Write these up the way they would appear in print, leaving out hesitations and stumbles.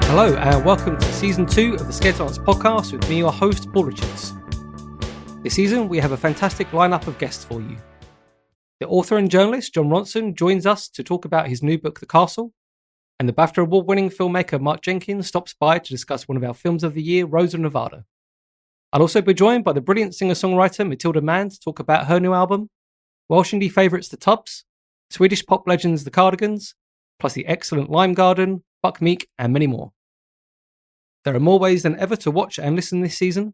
Hello and welcome to Season 2 of the Scared to Dance podcast with me, your host, Paul Richards. This season, we have a fantastic lineup of guests for you. The author and journalist Jon Ronson joins us to talk about his new book, The Castle, and the BAFTA award-winning filmmaker Mark Jenkins stops by to discuss one of our films of the year, Rose of Nevada. I'll also be joined by the brilliant singer-songwriter Matilda Mann to talk about her new album, Welsh indie favourites The Tubs, Swedish pop legends The Cardigans, plus the excellent Lime Garden, Buck Meek, and many more. There are more ways than ever to watch and listen this season.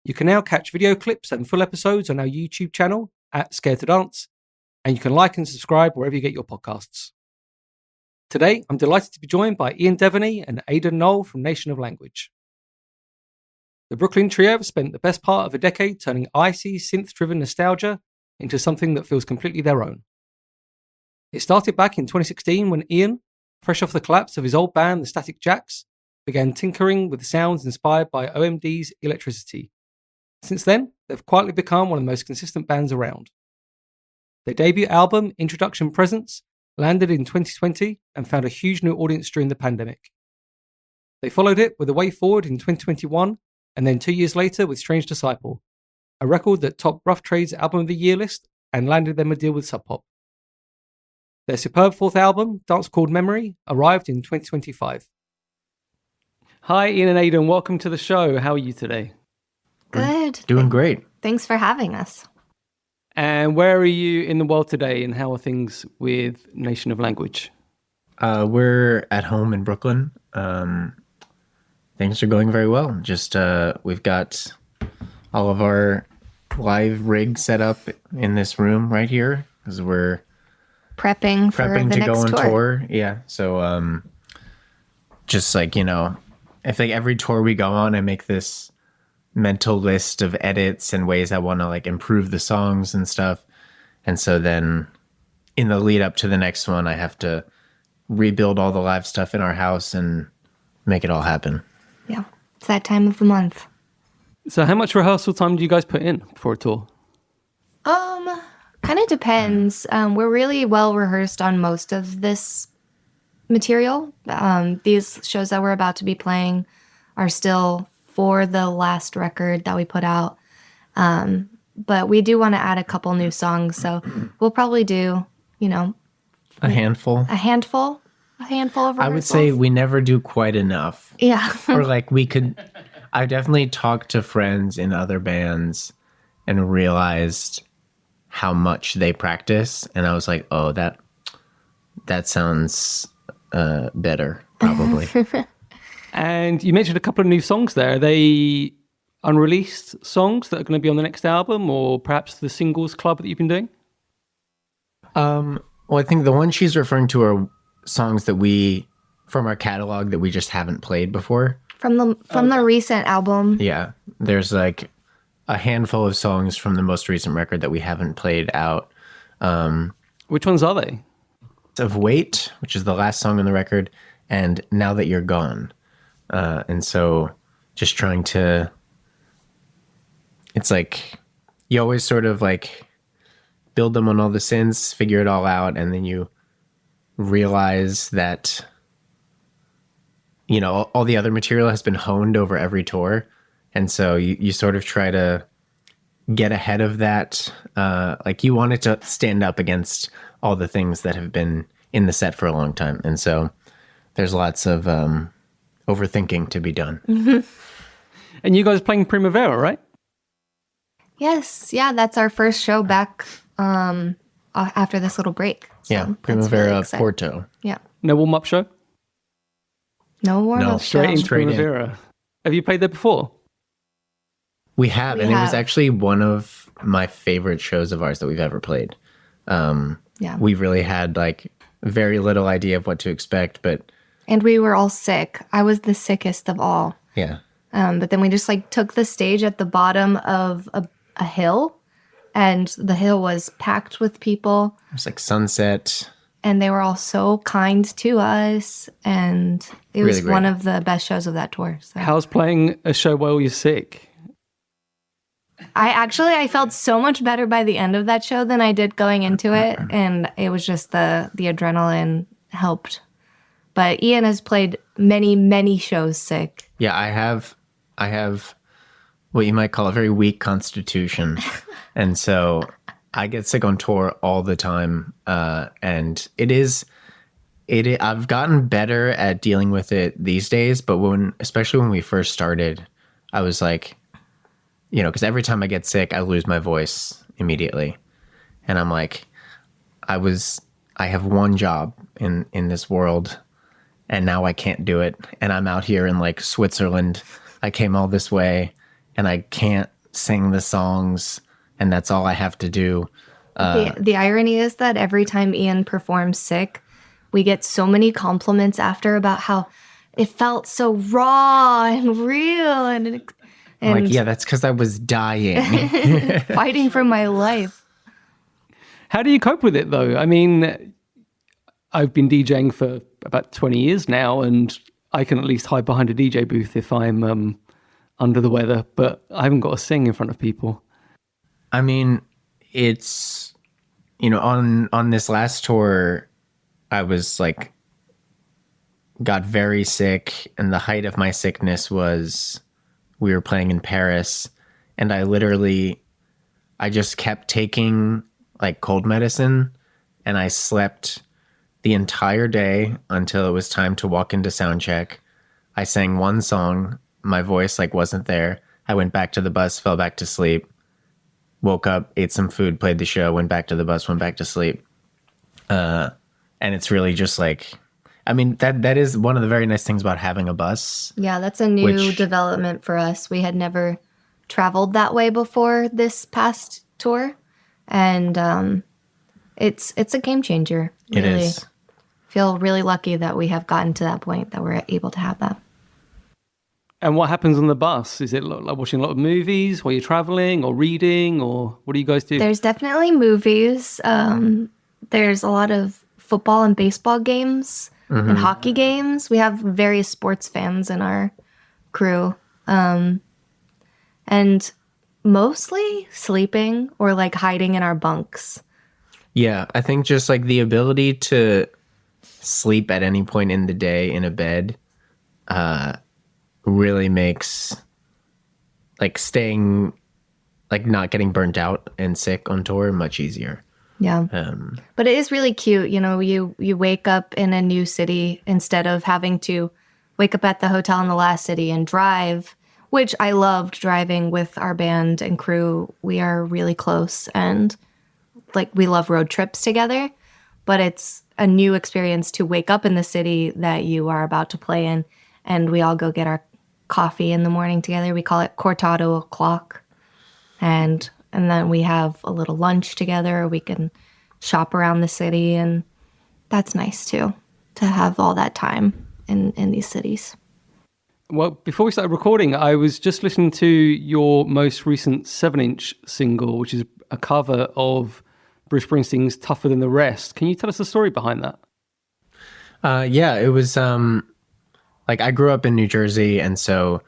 You can now catch video clips and full episodes on our YouTube channel at Scared to Dance, and you can like and subscribe wherever you get your podcasts. Today, I'm delighted to be joined by Ian Devaney and Aidan Knoll from Nation of Language. The Brooklyn trio have spent the best part of a decade turning icy, synth-driven nostalgia into something that feels completely their own. It started back in 2016 when Ian, fresh off the collapse of his old band, the Static Jacks, began tinkering with the sounds inspired by OMD's Electricity. Since then, they've quietly become one of the most consistent bands around. Their debut album, Introduction Presents, landed in 2020 and found a huge new audience during the pandemic. They followed it with A Way Forward in 2021, and then 2 years later with Strange Disciple, a record that topped Rough Trade's Album of the Year list and landed them a deal with Sub Pop. Their superb fourth album, Dance Called Memory, arrived in 2025. Hi, Ian and Aidan. Welcome to the show. How are you today? Good. Doing great. Thanks for having us. And where are you in the world today, and how are things with Nation of Language? We're at home in Brooklyn. Things are going very well. Just we've got all of our live rigs set up in this room right here because we're Prepping to the go next on tour. tour. Yeah. So just like, I think every tour we go on, I make this mental list of edits and ways I want to like improve the songs and stuff. And so then in the lead up to the next one, I have to rebuild all the live stuff in our house and make it all happen. Yeah, it's that time of the month. So how much rehearsal time do you guys put in before a tour? Kind of depends. We're really well rehearsed on most of this material. These shows that we're about to be playing are still for the last record that we put out. But we do want to add a couple new songs, so we'll probably do, A handful. a handful of rehearsals. I would say we never do quite enough. Yeah. Or like we could, I definitely talked to friends in other bands and realized how much they practice. And I was like, oh, that sounds better, probably. And you mentioned a couple of new songs there. Are they unreleased songs that are going to be on the next album, or perhaps the singles club that you've been doing? Well, I think the ones she's referring to are songs that from our catalog that we just haven't played before. From the recent album. Yeah. There's like a handful of songs from the most recent record that we haven't played out. Which ones are they? Of Wait, which is the last song on the record, and Now That You're Gone. And so just trying to, it's like, you always sort of like build them on all the synths, figure it all out, and then you realize that, all the other material has been honed over every tour. And so you sort of try to get ahead of that. Like you want it to stand up against all the things that have been in the set for a long time. And so there's lots of overthinking to be done. Mm-hmm. And you guys are playing Primavera, right? Yes. Yeah, that's our first show back after this little break. So Yeah, that's Primavera really exciting. Porto. Yeah. No warm-up show? No warm-up show. Straight into Straight in. Primavera. Have you played there before? We have, We and it was have. actually one of my favorite shows of ours that we've ever played. Yeah. We really had like very little idea of what to expect, but And we were all sick. I was the sickest of all. yeah. But then we just like took the stage at the bottom of a hill, and the hill was packed with people, It was like sunset. and they were all so kind to us, and it was Really great. one of the best shows of that tour. So. How's playing a show while you're sick? I felt so much better by the end of that show than I did going into it, and it was just the adrenaline helped But Ian has played many, many shows sick. Yeah, I have what you might call a very weak constitution. And so I get sick on tour all the time. And I've gotten better at dealing with it these days. But especially when we first started, I was like, because every time I get sick, I lose my voice immediately. And I'm like, I have one job in this world, and now I can't do it. And I'm out here in like Switzerland. I came all this way and I can't sing the songs, and that's all I have to do. The irony is that every time Ian performs sick, we get so many compliments after about how it felt so raw and real and like, yeah, that's because I was dying. fighting for my life. How do you cope with it, though? I mean, I've been DJing for about 20 years now, and I can at least hide behind a DJ booth if I'm under the weather, but I haven't got to sing in front of people. I mean, it's, on this last tour, I was like, got very sick, and the height of my sickness was we were playing in Paris, and I just kept taking like cold medicine, and I slept the entire day until it was time to walk into sound check. I sang one song, my voice like wasn't there. I went back to the bus, fell back to sleep, woke up, ate some food, played the show, went back to the bus, went back to sleep. And it's really just like, I mean, that is one of the very nice things about having a bus. Yeah, that's a new development for us. We had never traveled that way before this past tour. And it's a game changer. Really. It is. Feel really lucky that we have gotten to that point that we're able to have that. And what happens on the bus? Is it like watching a lot of movies while you're traveling, or reading, or what do you guys do? There's definitely movies. There's a lot of football and baseball games and hockey games. We have various sports fans in our crew. And mostly sleeping or like hiding in our bunks. Yeah, I think just like the ability to sleep at any point in the day in a bed really makes like staying, like not getting burnt out and sick on tour much easier. Yeah. But it is really cute. You wake up in a new city instead of having to wake up at the hotel in the last city and drive, which I loved driving with our band and crew. We are really close and like we love road trips together, but it's a new experience to wake up in the city that you are about to play in, and we all go get our coffee in the morning together. We call it cortado o'clock, and then we have a little lunch together. We can shop around the city, and that's nice too, to have all that time in these cities. Well, before we started recording, I was just listening to your most recent 7-inch single, which is a cover of Bruce Springsteen's Tougher Than the Rest. Can you tell us the story behind that? Yeah, it was like I grew up in New Jersey, and so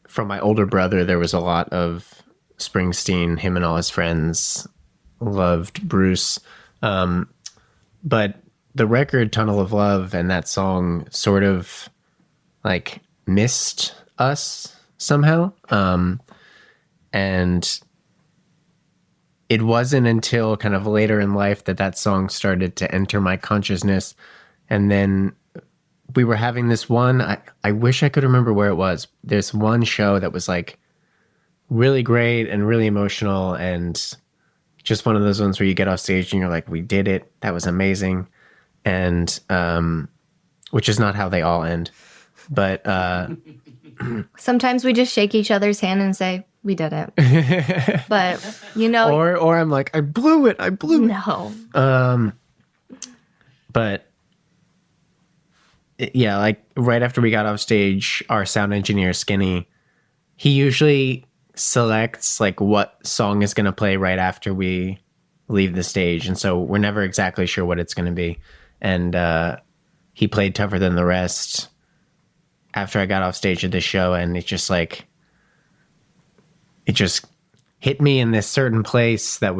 from my older brother, there was a lot of Springsteen. Him and all his friends loved Bruce. But the record Tunnel of Love and that song sort of like missed us somehow. And it wasn't until kind of later in life that song started to enter my consciousness. And then we were having this one, I wish I could remember where it was. There's one show that was like really great and really emotional, and just one of those ones where you get off stage and you're like, we did it. That was amazing. And which is not how they all end. But sometimes we just shake each other's hand and say, we did it. But, or I'm like, I blew it. No. But yeah, like right after we got off stage, our sound engineer, Skinny, he usually selects like what song is going to play right after we leave the stage. And so we're never exactly sure what it's going to be. And he played Tougher Than the Rest after I got off stage at the show, and it just hit me in this certain place that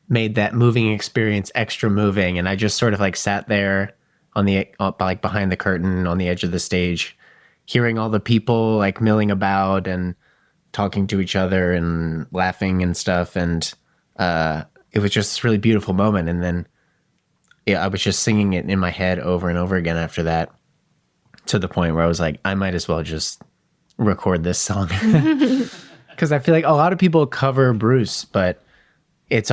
made that moving experience extra moving. And I just sort of like sat there on the like behind the curtain on the edge of the stage, hearing all the people like milling about and talking to each other and laughing and stuff. And it was just this really beautiful moment. And then I was just singing it in my head over and over again after that, to the point where I was like, I might as well just record this song. Because I feel like a lot of people cover Bruce, but it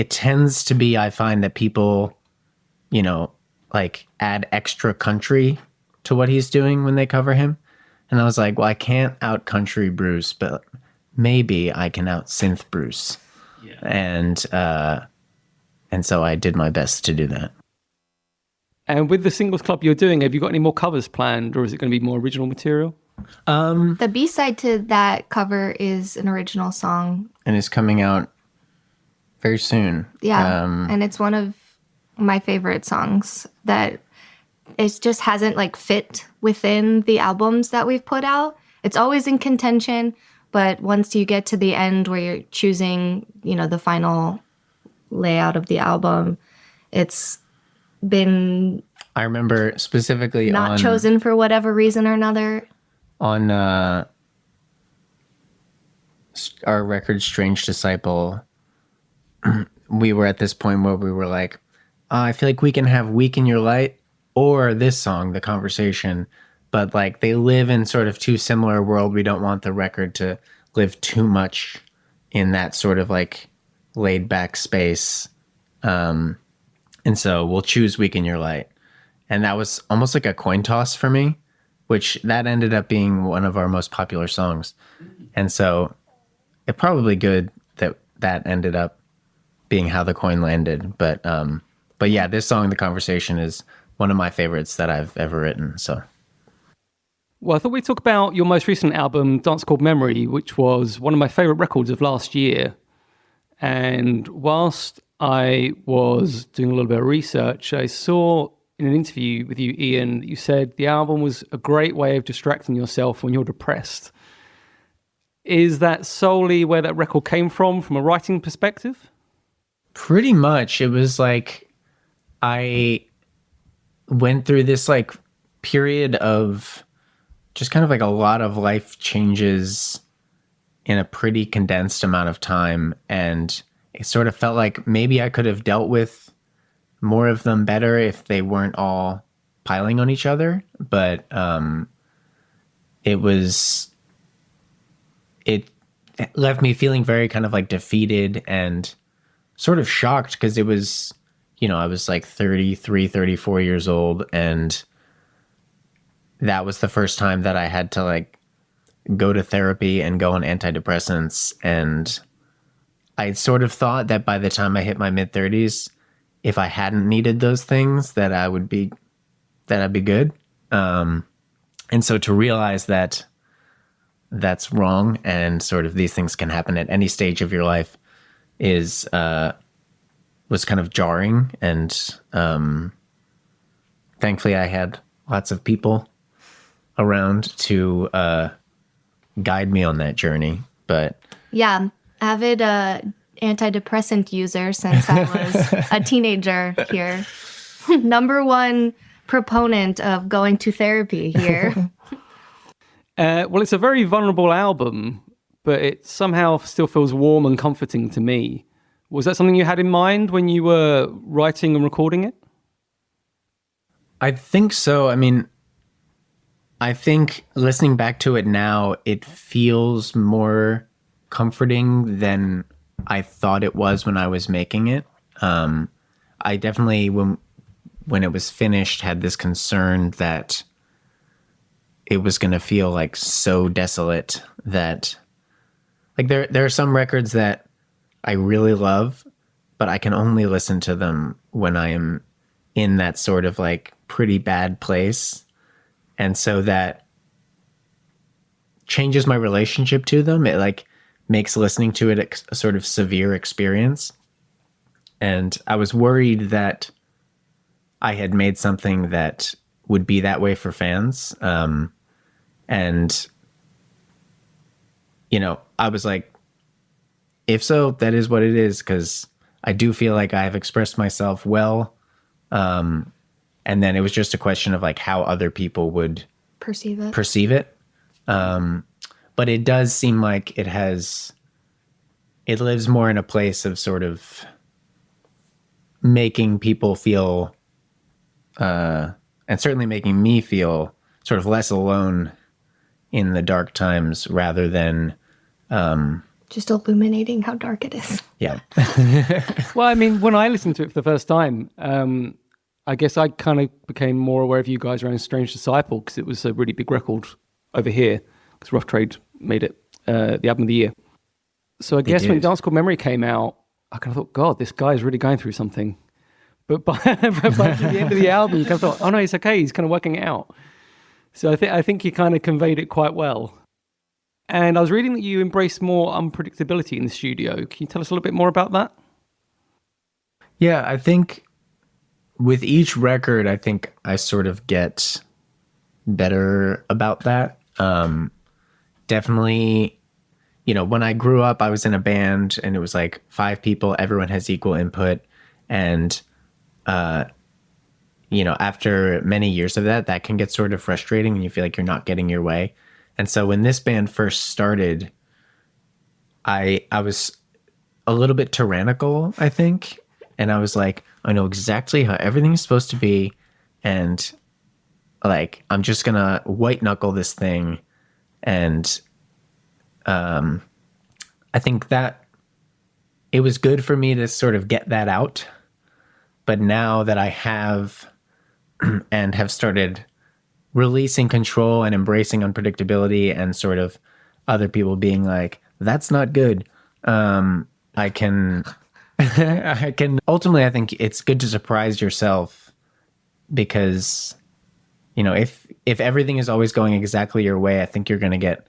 tends to be, I find that people, you know, like add extra country to what he's doing when they cover him. And I was like, well, I can't out country Bruce, but maybe I can out synth Bruce. Yeah. And so I did my best to do that. And with the singles club you're doing, have you got any more covers planned, or is it going to be more original material? The B-side to that cover is an original song. And it's coming out very soon. Yeah, and it's one of my favorite songs that it just hasn't like fit within the albums that we've put out. It's always in contention, but once you get to the end where you're choosing, you know, the final layout of the album, it's been... I remember specifically not chosen for whatever reason or another. On our record, Strange Disciple, we were at this point where we were like, I feel like we can have Week in Your Light or this song, The Conversation, but like they live in sort of two similar worlds. We don't want the record to live too much in that sort of like laid back space. And so we'll choose Week in Your Light. And that was almost like a coin toss for me, which that ended up being one of our most popular songs. And so it's probably good that that ended up being how the coin landed. But yeah, this song, The Conversation, is one of my favorites that I've ever written. So, well, I thought we'd talk about your most recent album, Dance Called Memory, which was one of my favorite records of last year. And whilst I was doing a little bit of research, I saw in an interview with you, Ian, you said the album was a great way of distracting yourself when you're depressed. Is that solely where that record came from a writing perspective? Pretty much. It was like I went through this like period of just kind of like a lot of life changes in a pretty condensed amount of time. And it sort of felt like maybe I could have dealt with more of them better if they weren't all piling on each other. But it left me feeling very kind of like defeated and sort of shocked, because it was, you know, I was like 33, 34 years old, and that was the first time that I had to like go to therapy and go on antidepressants. And I sort of thought that by the time I hit my mid-30s, if I hadn't needed those things, that I'd be good. And so to realize that that's wrong, and sort of these things can happen at any stage of your life, was kind of jarring. And thankfully I had lots of people around to guide me on that journey. But yeah, avid antidepressant user since I was a teenager here. Number one proponent of going to therapy here. Well, it's a very vulnerable album, but it somehow still feels warm and comforting to me. Was that something you had in mind when you were writing and recording it? I think so. I mean, I think listening back to it now, it feels more comforting than I thought it was when I was making it. I definitely, when it was finished, had this concern that it was going to feel like so desolate that, like, there are some records that I really love, but I can only listen to them when I am in that sort of like pretty bad place. And so that changes my relationship to them. It like makes listening to it a sort of severe experience. And I was worried that I had made something that would be that way for fans. And, you know, I was like, if so, that is what it is, because I do feel like I have expressed myself well And then it was just a question of like how other people would perceive it. But it does seem like it lives more in a place of sort of making people feel, and certainly making me feel sort of less alone in the dark times rather than just illuminating how dark it is. Yeah. Well, I mean, when I listened to it for the first time, I guess I kind of became more aware of you guys around Strange Disciple because it was a really big record over here because Rough Trade made it the album of the year. So I guess when Dance Called Memory came out, I kind of thought, God, this guy is really going through something. But by the end of the album, you kind of thought, oh no, it's okay. He's kind of working it out. So I think you kind of conveyed it quite well. And I was reading that you embrace more unpredictability in the studio. Can you tell us a little bit more about that? Yeah, I think with each record, I think I sort of get better about that. Definitely, you know, when I grew up, I was in a band and it was like 5 people, everyone has equal input. And, you know, after many years of that, that can get sort of frustrating and you feel like you're not getting your way. And so when this band first started, I was a little bit tyrannical, I think. And I was like, I know exactly how everything's supposed to be. And like, I'm just going to white knuckle this thing. And I think that it was good for me to sort of get that out. But now that I have and have started releasing control and embracing unpredictability and sort of other people being like, that's not good. I can ultimately, I think it's good to surprise yourself because, you know, if everything is always going exactly your way, I think you're going to get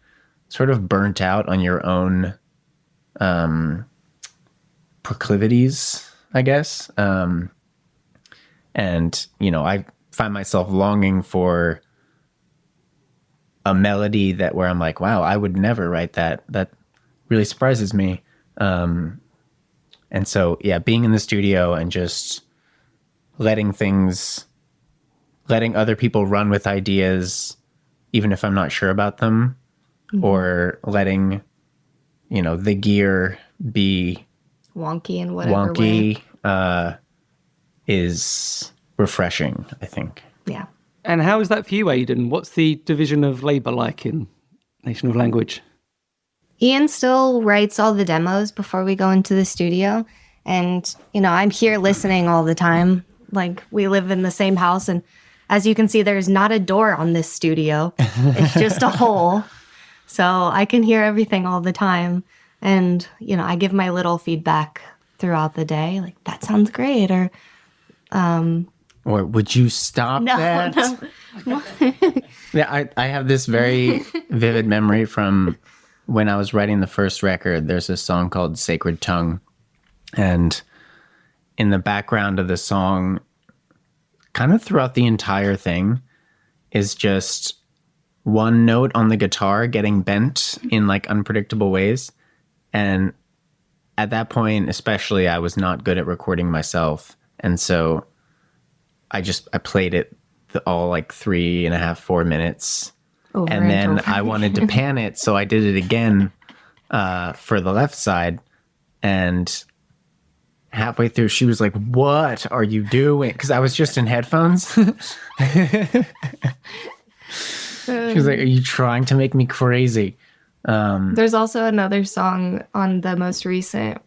sort of burnt out on your own proclivities, I guess. And, you know, I find myself longing for a melody that where I'm like, wow, I would never write that. That really surprises me. And so, yeah, being in the studio and just letting other people run with ideas, even if I'm not sure about them, or letting, you know, the gear be wonky in whatever way. Is refreshing, I think. Yeah. And how is that for you, Aidan? What's the division of labor like in Nation of Language? Ian still writes all the demos before we go into the studio. And, you know, I'm here listening all the time. Like, we live in the same house. And as you can see, there's not a door on this studio. It's just a hole. So I can hear everything all the time. And, you know, I give my little feedback throughout the day. Like, that sounds great. Or would you stop that? No. Yeah, I have this very vivid memory from when I was writing the first record. There's a song called Sacred Tongue. And in the background of the song, kind of throughout the entire thing, is just one note on the guitar getting bent in like unpredictable ways. And at that point, especially, I was not good at recording myself. And so I played it all like 3.5, 4 minutes. And then I wanted to pan it. So I did it again for the left side. And halfway through, she was like, what are you doing? Because I was just in headphones. She was like, are you trying to make me crazy? There's also another song on the most recent.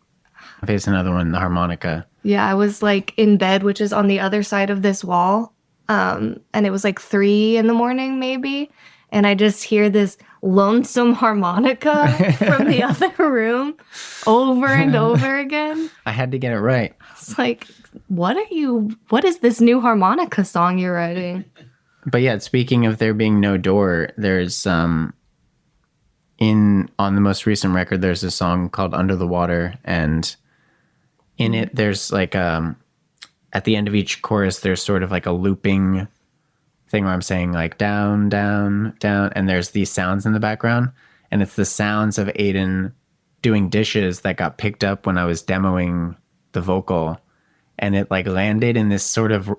There's another one, the harmonica. Yeah, I was like in bed, which is on the other side of this wall. And it was like 3 a.m, maybe. And I just hear this lonesome harmonica from the other room over and over again. I had to get it right. It's like, what is this new harmonica song you're writing? But yeah, speaking of there being no door, there's on the most recent record, there's a song called Under the Water, and in it there's like at the end of each chorus there's sort of like a looping thing where I'm saying like down, down, down, and there's these sounds in the background, and it's the sounds of Aidan doing dishes that got picked up when I was demoing the vocal. and it like landed in this sort of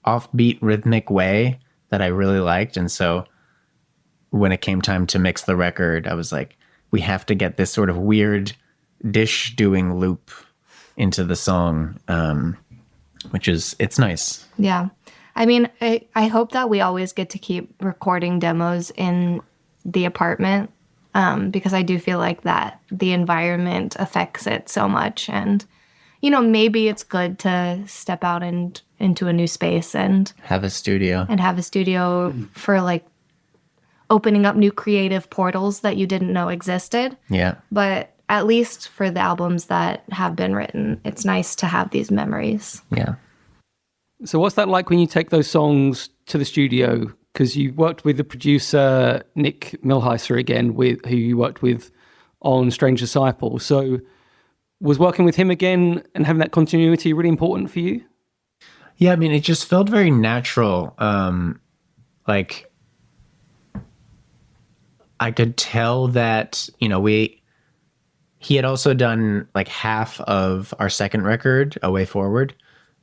offbeat rhythmic way that I really liked. And so when it came time to mix the record, I was like, we have to get this sort of weird dish doing loop into the song, it's nice. Yeah. I mean, I hope that we always get to keep recording demos in the apartment, because I do feel like that the environment affects it so much. And, you know, maybe it's good to step out and into a new space and have a studio for like opening up new creative portals that you didn't know existed. Yeah. But at least for the albums that have been written, it's nice to have these memories. Yeah. So what's that like when you take those songs to the studio? Because you worked with the producer, Nick Milheiser, again, who you worked with on Strange Disciple. So was working with him again and having that continuity really important for you? Yeah, I mean, it just felt very natural. Like, I could tell that, you know, he had also done like half of our second record, A Way Forward.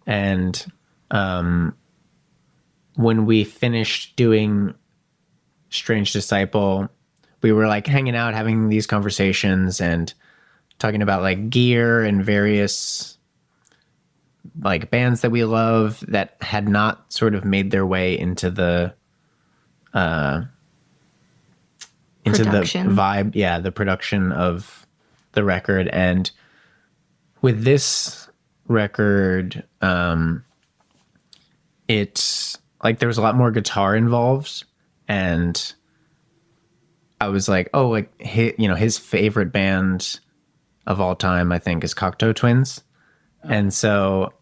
And when we finished doing Strange Disciple, we were like hanging out, having these conversations and talking about like gear and various like bands that we love that had not sort of made their way into the Production. the vibe, the production of the record. And with this record, it's like there was a lot more guitar involved, and I was like, oh, like his favorite band of all time, I think, is Cocteau Twins. And so,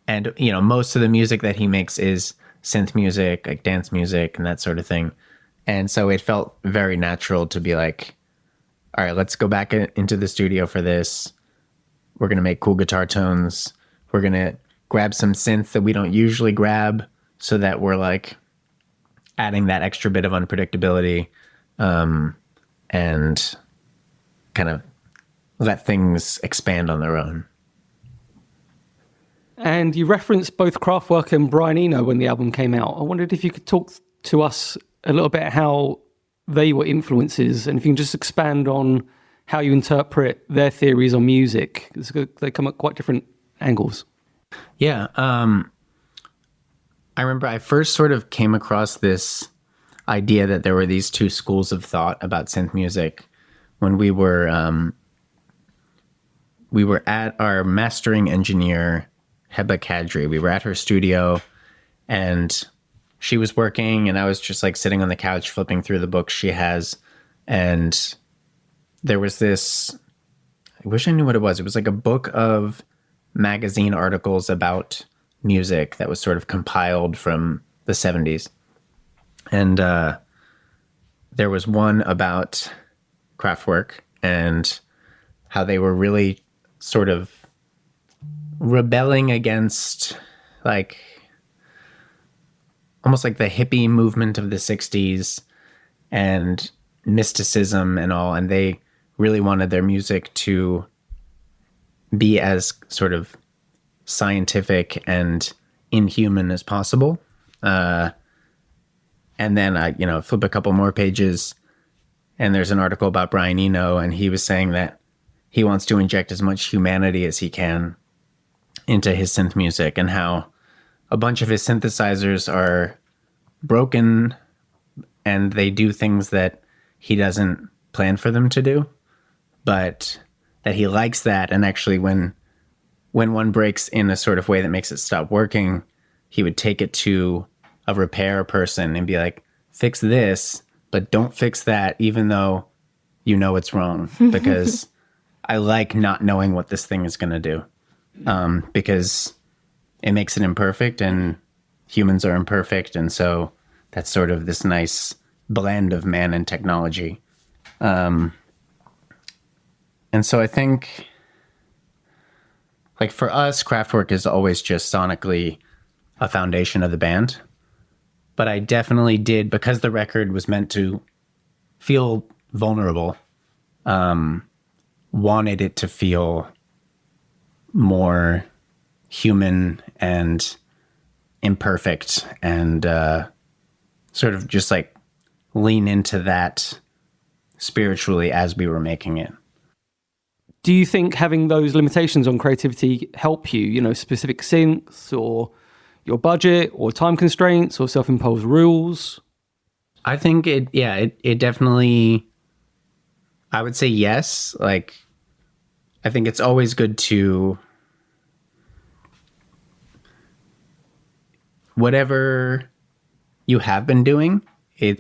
and most of the music that he makes is synth music, like dance music and that sort of thing. And so it felt very natural to be like, all right, let's go back into the studio for this. We're going to make cool guitar tones. We're going to grab some synth that we don't usually grab so that we're like adding that extra bit of unpredictability, and kind of let things expand on their own. And you referenced both Kraftwerk and Brian Eno when the album came out. I wondered if you could talk to us a little bit how they were influences, and if you can just expand on how you interpret their theories on music, because they come at quite different angles. Yeah. I remember I first sort of came across this idea that there were these two schools of thought about synth music when we were at our mastering engineer, Heba Kadri. We were at her studio, and she was working, and I was just like sitting on the couch flipping through the books she has. And there was this, I wish I knew what it was. It was like a book of magazine articles about music that was sort of compiled from the 70s. And there was one about Kraftwerk and how they were really sort of rebelling against like almost like the hippie movement of the 60s and mysticism and all. And they really wanted their music to be as sort of scientific and inhuman as possible. And then I, flip a couple more pages and there's an article about Brian Eno, and he was saying that he wants to inject as much humanity as he can into his synth music, and how a bunch of his synthesizers are broken and they do things that he doesn't plan for them to do, but that he likes that. And actually when one breaks in a sort of way that makes it stop working, he would take it to a repair person and be like, fix this, but don't fix that, even though you know it's wrong, because I like not knowing what this thing is going to do, because it makes it imperfect, and humans are imperfect. And so that's sort of this nice blend of man and technology. And so I think, like, for us, Kraftwerk is always just sonically a foundation of the band. But I definitely did, because the record was meant to feel vulnerable, wanted it to feel more human and imperfect, and sort of just like lean into that spiritually as we were making it. Do you think having those limitations on creativity help you, you know, specific synths or your budget or time constraints or self-imposed rules? I think it definitely, I would say yes. Like, I think it's always good to, whatever you have been doing,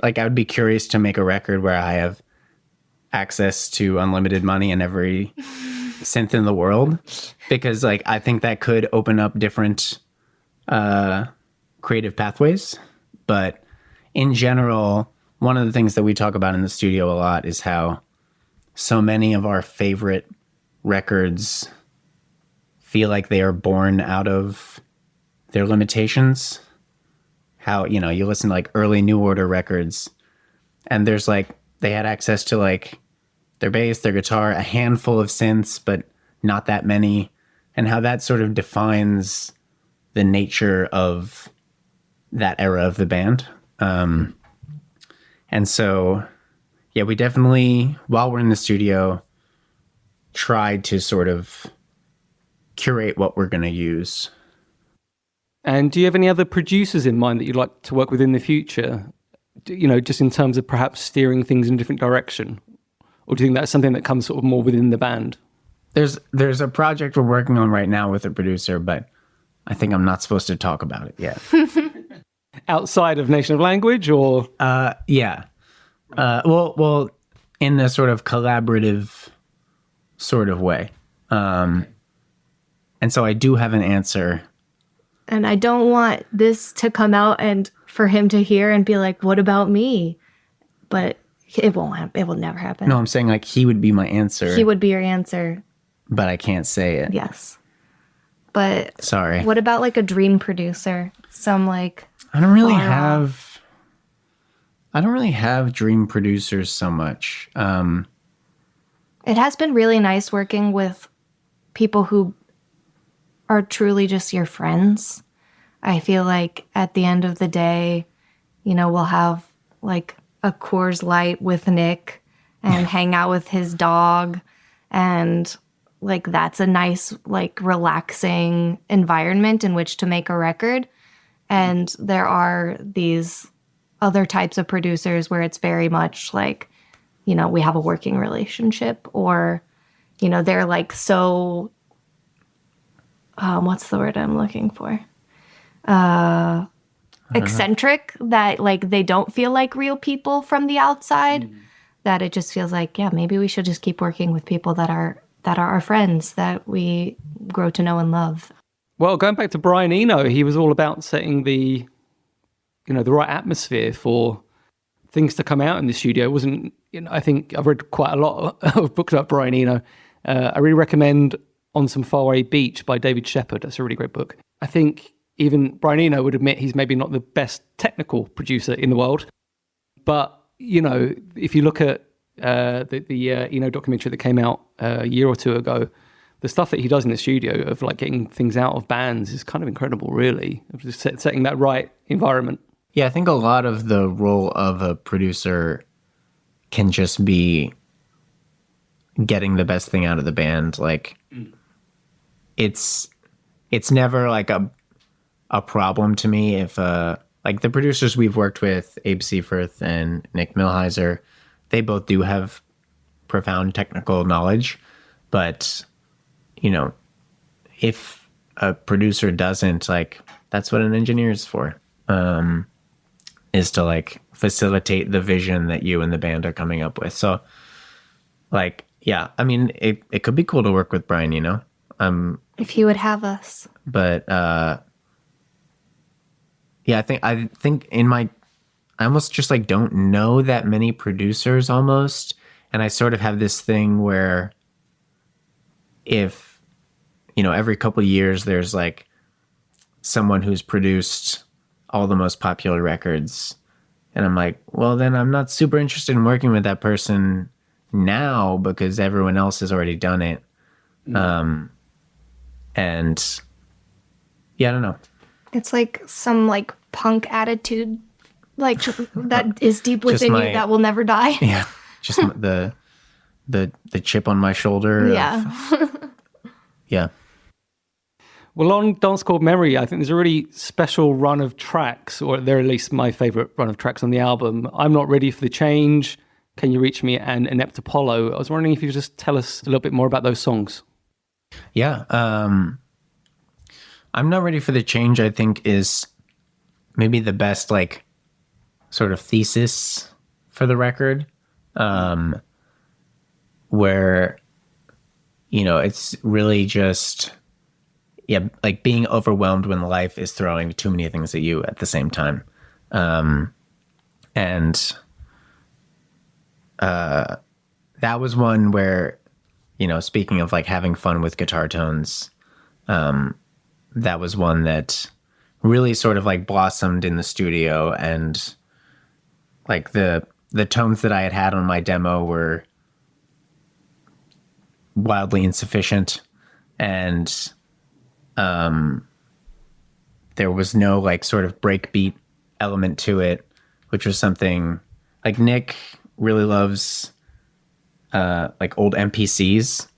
like, I would be curious to make a record where I have access to unlimited money and every synth in the world, because like I think that could open up different creative pathways. But in general, one of the things that we talk about in the studio a lot is how so many of our favorite records feel like they are born out of their limitations. How, you know, you listen to like early New Order records, and there's like, they had access to like their bass, their guitar, a handful of synths, but not that many, and how that sort of defines the nature of that era of the band. And so, yeah, we definitely, while we're in the studio, tried to sort of curate what we're going to use. And do you have any other producers in mind that you'd like to work with in the future? You know, just in terms of perhaps steering things in a different direction? Or do you think that's something that comes sort of more within the band? There's a project we're working on right now with a producer, but I think I'm not supposed to talk about it yet. Outside of Nation of Language, or? Yeah. Well, in a sort of collaborative sort of way. And so I do have an answer. And I don't want this to come out and for him to hear and be like, what about me? But it won't happen. It will never happen. No, I'm saying like he would be my answer. He would be your answer. But I can't say it. Yes. But sorry. What about like a dream producer? Some like I don't really have dream producers so much. It has been really nice working with people who are truly just your friends. I feel like at the end of the day, you know, we'll have like a Coors Light with Nick and hang out with his dog, and like that's a nice, like relaxing environment in which to make a record. And there are these other types of producers where it's very much like, you know, we have a working relationship, or, you know, they're like so, what's the word I'm looking for? Eccentric, that like they don't feel like real people from the outside, that it just feels like, yeah, maybe we should just keep working with people that are our friends, that we grow to know and love. Well, going back to Brian Eno, he was all about setting the, you know, the right atmosphere for things to come out in the studio. It wasn't, you know, I think I've read quite a lot of books about Brian Eno. I really recommend On Some Faraway Beach by David Shepard. That's a really great book. I think even Brian Eno would admit he's maybe not the best technical producer in the world. But, you know, if you look at the Eno documentary that came out a year or two ago, the stuff that he does in the studio of like getting things out of bands is kind of incredible, really, of just setting that right environment. Yeah, I think a lot of the role of a producer can just be getting the best thing out of the band. Like, it's never like a problem to me if like the producers we've worked with, Abe Seifert and Nick Milheiser, they both do have profound technical knowledge, but you know, if a producer doesn't, like, that's what an engineer is for, is to like facilitate the vision that you and the band are coming up with. So like, yeah, I mean, it could be cool to work with Brian, you know, if he would have us. But yeah, I think I almost just like don't know that many producers almost. And I sort of have this thing where if, you know, every couple of years there's like someone who's produced all the most popular records, and I'm like, well, then I'm not super interested in working with that person now because everyone else has already done it. And Yeah, I don't know. It's like some like punk attitude, like that is deep within you that will never die. Yeah, just the chip on my shoulder. Yeah. Yeah. Well, on Dance Called Memory, I think there's a really special run of tracks, or they're at least my favorite run of tracks on the album. I'm Not Ready for the Change, Can You Reach Me, and Inept Apollo. I was wondering if you could just tell us a little bit more about those songs. Yeah. I'm Not Ready for the Change, I think, is maybe the best, like, sort of thesis for the record, where, you know, it's really just, yeah, like being overwhelmed when life is throwing too many things at you at the same time. And that was one where, you know, speaking of like having fun with guitar tones, that was one that really sort of like blossomed in the studio, and like the tones that I had on my demo were wildly insufficient, and there was no like sort of breakbeat element to it, which was something like Nick really loves like old MPCs,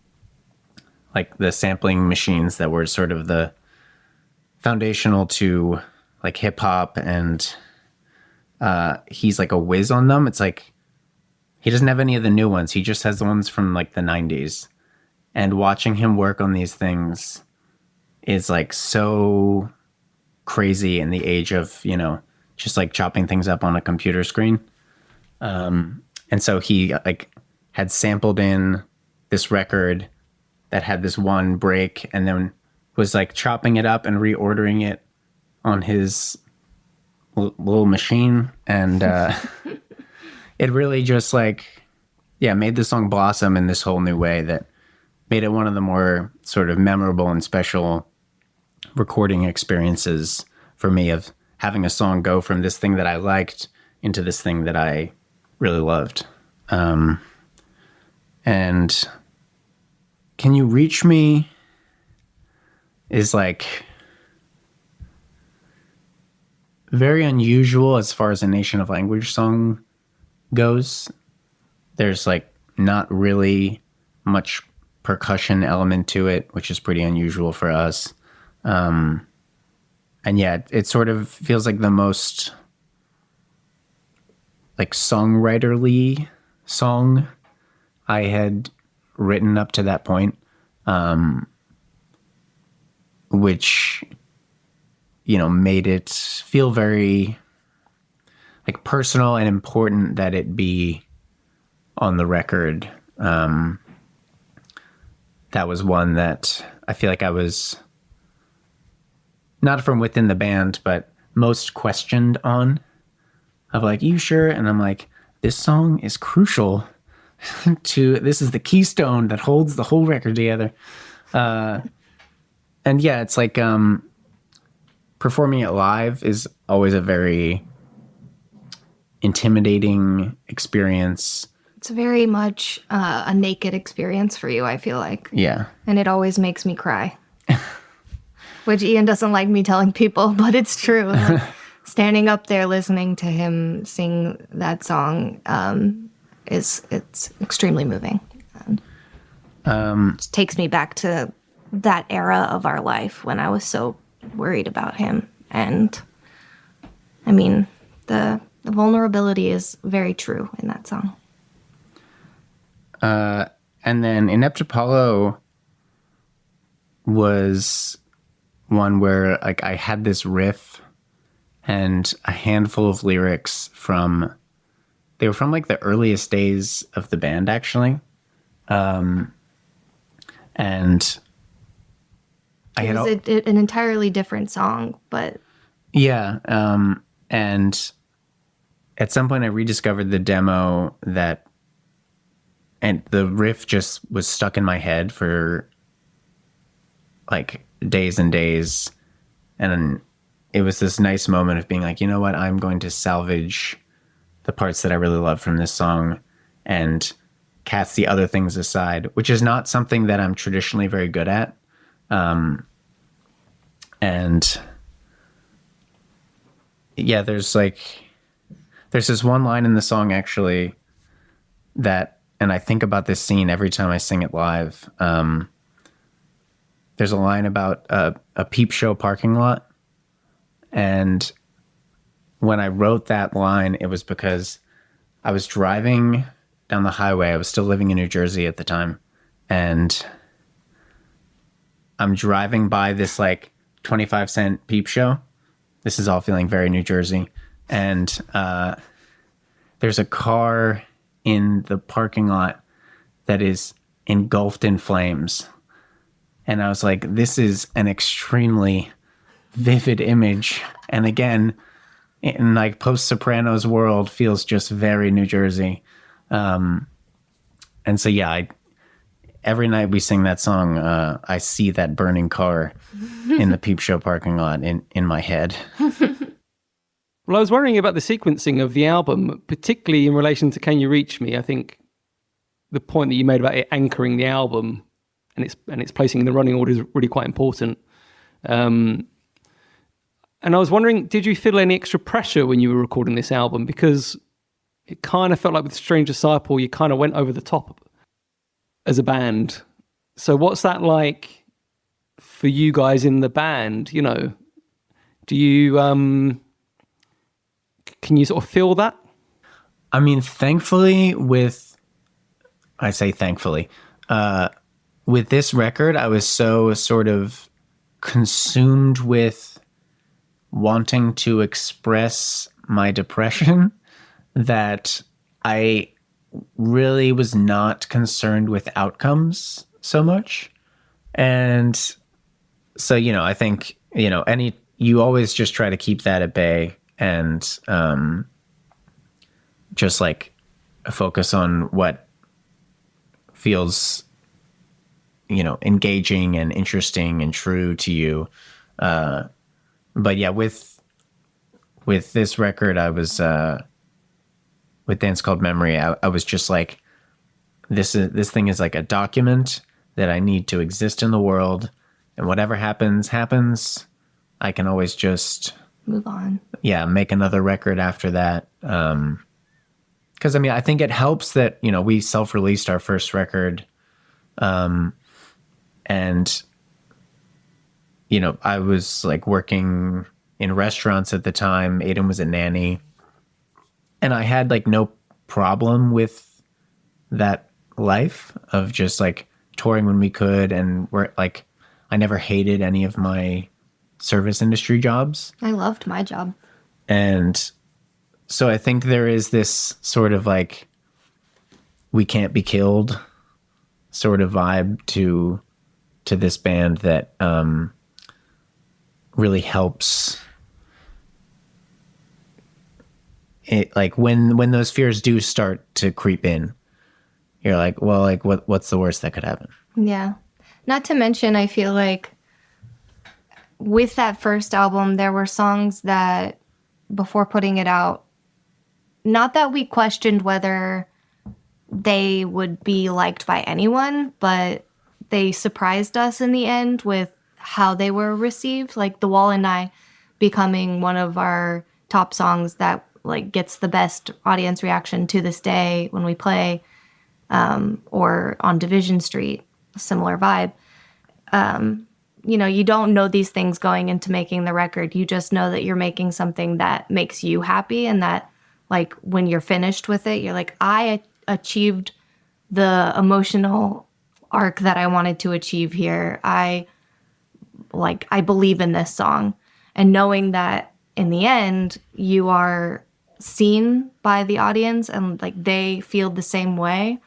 like the sampling machines that were sort of the foundational to like hip hop, and he's like a whiz on them. It's like he doesn't have any of the new ones. He just has the ones from like the 90s. And watching him work on these things is like so crazy in the age of, you know, just like chopping things up on a computer screen. And so he like had sampled in this record that had this one break, and then was like chopping it up and reordering it on his little machine. And it really just like, yeah, made the song blossom in this whole new way that made it one of the more sort of memorable and special recording experiences for me, of having a song go from this thing that I liked into this thing that I really loved. And Can You Reach Me is like very unusual as far as a Nation of Language song goes. There's like not really much percussion element to it, which is pretty unusual for us. And yeah, it sort of feels like the most like songwriterly song I had written up to that point, which, you know, made it feel very like personal and important that it be on the record. That was one that I feel like I was, not from within the band, but most questioned on, of like, you sure? And I'm like, this song is crucial to, this is the keystone that holds the whole record together. And yeah, it's like, performing it live is always a very intimidating experience. It's very much a naked experience for you, I feel like. Yeah. And it always makes me cry. Which Ian doesn't like me telling people, but it's true. Like, standing up there listening to him sing that song it's extremely moving. It takes me back to that era of our life when I was so worried about him. And I mean, the vulnerability is very true in that song. And then Inept Apollo was one where like I had this riff and a handful of lyrics they were from like the earliest days of the band, actually. And I had an entirely different song, but yeah. And at some point I rediscovered the demo and the riff just was stuck in my head for like days and days. And it was this nice moment of being like, you know what, I'm going to salvage the parts that I really love from this song and cast the other things aside, which is not something that I'm traditionally very good at. And yeah, there's this one line in the song actually that, and I think about this scene every time I sing it live. There's a line about a peep show parking lot. And when I wrote that line, it was because I was driving down the highway. I was still living in New Jersey at the time. And I'm driving by this like 25-cent peep show. This is all feeling very New Jersey. And there's a car in the parking lot that is engulfed in flames. And I was like, this is an extremely vivid image. And again, in like post-Sopranos world, feels just very New Jersey. And so, yeah, every night we sing that song, I see that burning car in the peep show parking lot in my head. Well, I was wondering about the sequencing of the album, particularly in relation to Can You Reach Me? I think the point that you made about it anchoring the album and its placing in the running order is really quite important. And I was wondering, did you feel any extra pressure when you were recording this album? Because it kind of felt like with Strange Disciple, you kind of went over the top as a band. So what's that like for you guys in the band? You know, do you, can you sort of feel that? I mean, thankfully with this record, I was so sort of consumed with wanting to express my depression that I really was not concerned with outcomes so much. And so, you know, I think, you know, you always just try to keep that at bay and just like focus on what feels, you know, engaging and interesting and true to you. But yeah, with this record, I was with Dance Called Memory, I was just like, this thing is like a document that I need to exist in the world, and whatever happens. I can always just move on. Yeah, make another record after that. Because I mean, I think it helps that, you know, we self-released our first record, and you know, I was like working in restaurants at the time. Aiden was a nanny. And I had like no problem with that life of just like touring when we could. And I never hated any of my service industry jobs. I loved my job. And so I think there is this sort of like, we can't be killed sort of vibe to this band that, really helps it, like when those fears do start to creep in, you're like, well, like what's the worst that could happen? Yeah. Not to mention, I feel like with that first album, there were songs that before putting it out, not that we questioned whether they would be liked by anyone, but they surprised us in the end with how they were received. Like The Wall and I becoming one of our top songs that like gets the best audience reaction to this day when we play, or on Division Street, similar vibe. You know, you don't know these things going into making the record. You just know that you're making something that makes you happy, and that like when you're finished with it, you're like, I achieved the emotional arc that I wanted to achieve here. I believe in this song. And knowing that in the end, you are seen by the audience and like they feel the same way,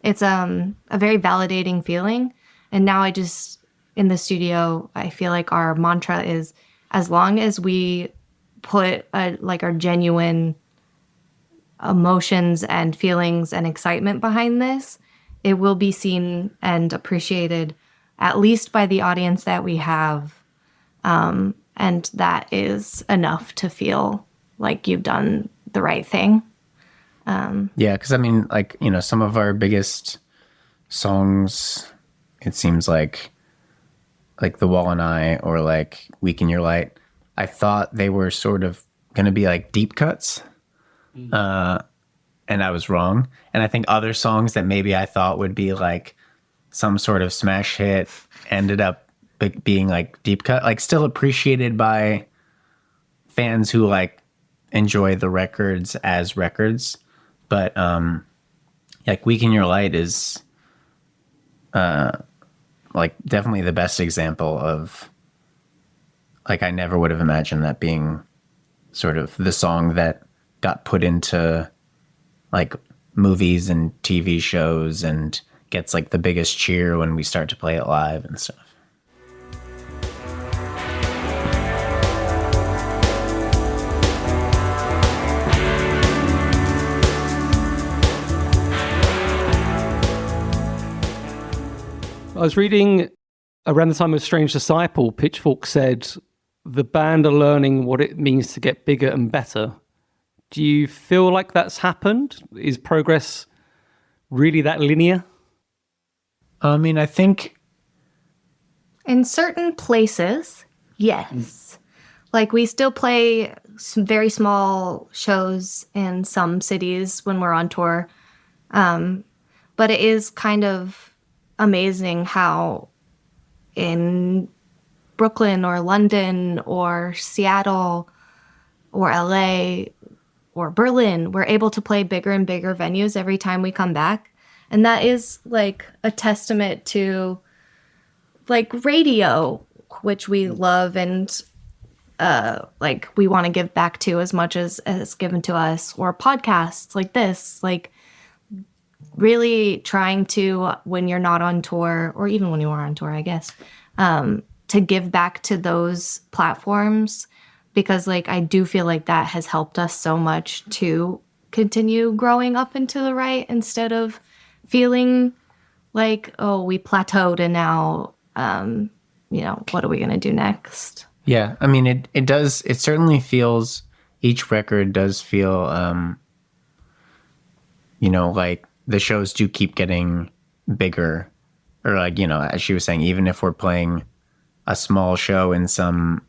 it's a very validating feeling. And now in the studio, I feel like our mantra is, as long as we put our genuine emotions and feelings and excitement behind this, it will be seen and appreciated, at least by the audience that we have. And that is enough to feel like you've done the right thing. Yeah, because I mean, like, you know, some of our biggest songs, it seems like, like The Wall and I or like Weaken Your Light, I thought they were sort of going to be like deep cuts. And I was wrong. And I think other songs that maybe I thought would be like some sort of smash hit ended up being like deep cut, like still appreciated by fans who like enjoy the records as records. But like Weaken Your Light is like definitely the best example of like I never would have imagined that being sort of the song that got put into like movies and TV shows and gets like the biggest cheer when we start to play it live and stuff. I was reading around the time of Strange Disciple, Pitchfork said the band are learning what it means to get bigger and better. Do you feel like that's happened? Is progress really that linear? I mean, I think In certain places, yes. Like we still play some very small shows in some cities when we're on tour. But it is kind of amazing how in Brooklyn or London or Seattle or LA or Berlin, we're able to play bigger and bigger venues every time we come back. And that is like a testament to like radio, which we love and like we want to give back to as much as given to us, or podcasts like this, like really trying to, when you're not on tour, or even when you are on tour, I guess, to give back to those platforms, because like I do feel like that has helped us so much to continue growing up into the right, instead of feeling like, oh, we plateaued and now you know, what are we going to do next? Yeah, I mean, it does, it certainly feels, each record does feel, you know, like the shows do keep getting bigger, or like, you know, as she was saying, even if we're playing a small show in some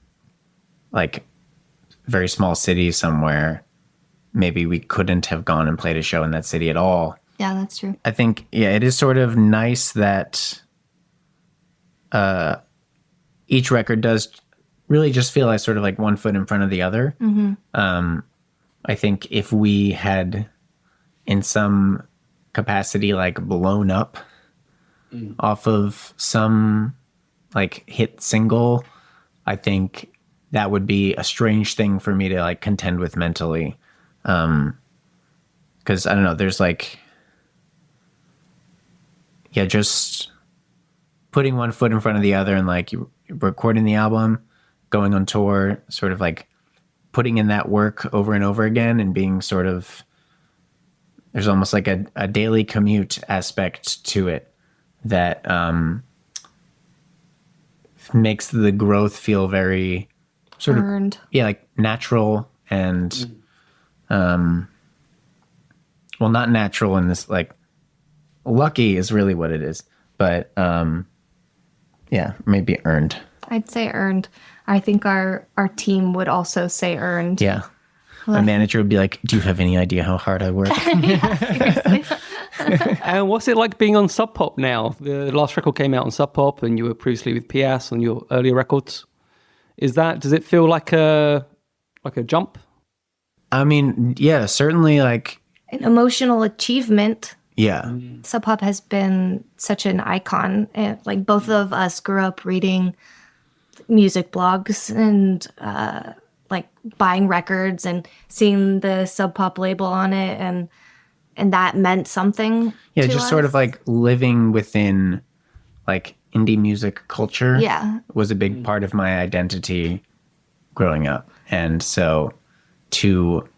like very small city somewhere, maybe we couldn't have gone and played a show in that city at all. Yeah, that's true. I think, yeah, it is sort of nice that each record does really just feel like sort of like one foot in front of the other. I think if we had in some capacity like blown up off of some like hit single, I think that would be a strange thing for me to like contend with mentally. Because I don't know, there's like, yeah, just putting one foot in front of the other and like you recording the album, going on tour, sort of like putting in that work over and over again and being sort of, there's almost like a daily commute aspect to it that makes the growth feel very sort Earned. of, yeah, like natural and, well, not natural in this, like lucky is really what it is, but yeah, maybe earned. I'd say earned. I think our team would also say earned. Yeah. My manager would be like, do you have any idea how hard I work? And what's it like being on Sub Pop now? The last record came out on Sub Pop, and you were previously with PS on your earlier records. Does it feel like a jump? I mean, yeah, certainly like, An emotional achievement. yeah. Sub Pop has been such an icon. Like both of us grew up reading music blogs and like buying records and seeing the Sub Pop label on it, and that meant something. Yeah, to just us. sort of like living within like indie music culture. Yeah. Was a big part of my identity growing up. And so to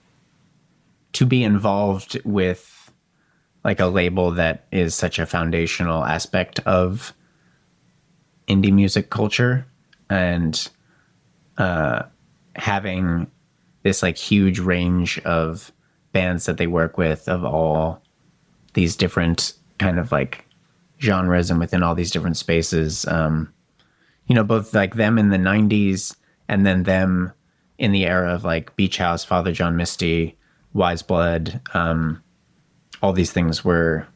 be involved with like a label that is such a foundational aspect of indie music culture, and having this like huge range of bands that they work with of all these different kind of like genres and within all these different spaces, both like them in the 90s and then them in the era of like Beach House, Father John Misty, Wise Blood. All these things were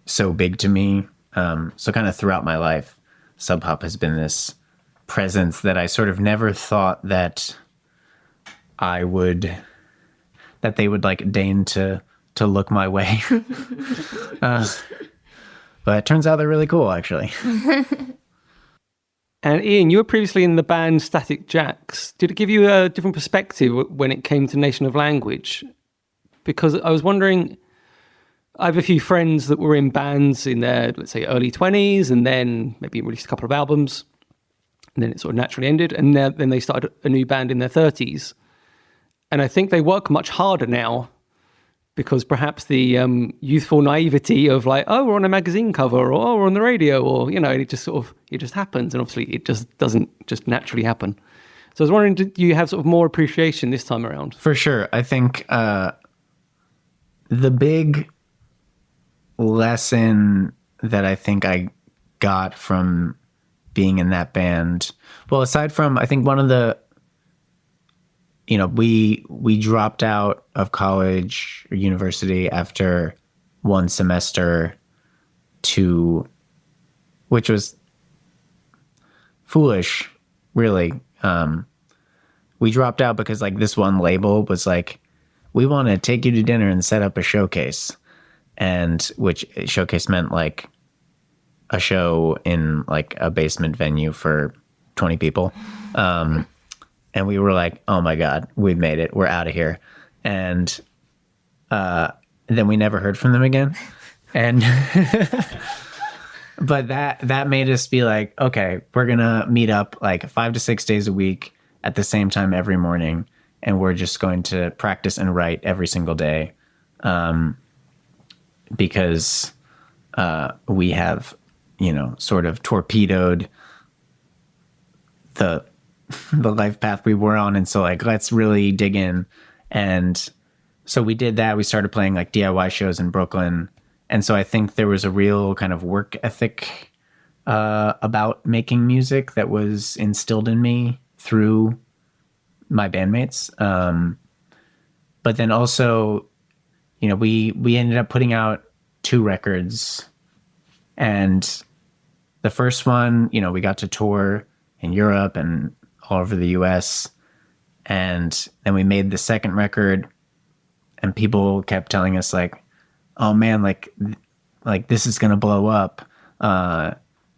so big to me. So kind of throughout my life, Sub Pop has been this presence that I sort of never thought that they would like deign to look my way. But it turns out they're really cool, actually. And Ian, you were previously in the band Static Jacks. Did it give you a different perspective when it came to Nation of Language? Because I was wondering, I have a few friends that were in bands in their, let's say, early 20s, and then maybe released a couple of albums, and then it sort of naturally ended, and then they started a new band in their 30s. And I think they work much harder now because perhaps the youthful naivety of like, oh, we're on a magazine cover, or oh, we're on the radio, or, it just happens. And obviously it just doesn't just naturally happen. So I was wondering, do you have sort of more appreciation this time around? For sure. I think the big lesson that I think I got from being in that band, well, aside from, I think one of the, we dropped out of college or university after one semester which was foolish, really. We dropped out because like this one label was like, we want to take you to dinner and set up a showcase. And which showcase meant like a show in like a basement venue for 20 people. And we were like, oh my God, we've made it. We're out of here. And then we never heard from them again. And but that made us be like, okay, we're going to meet up like 5 to 6 days a week at the same time every morning. And we're just going to practice and write every single day. Because we have, sort of torpedoed the life path we were on. And so like, let's really dig in. And so we did that. We started playing like DIY shows in Brooklyn. And so I think there was a real kind of work ethic about making music that was instilled in me through my bandmates. But then also, we ended up putting out 2 records. And the first one, we got to tour in Europe and all over the US. And then we made the second record, and people kept telling us like, oh man, like this is going to blow up.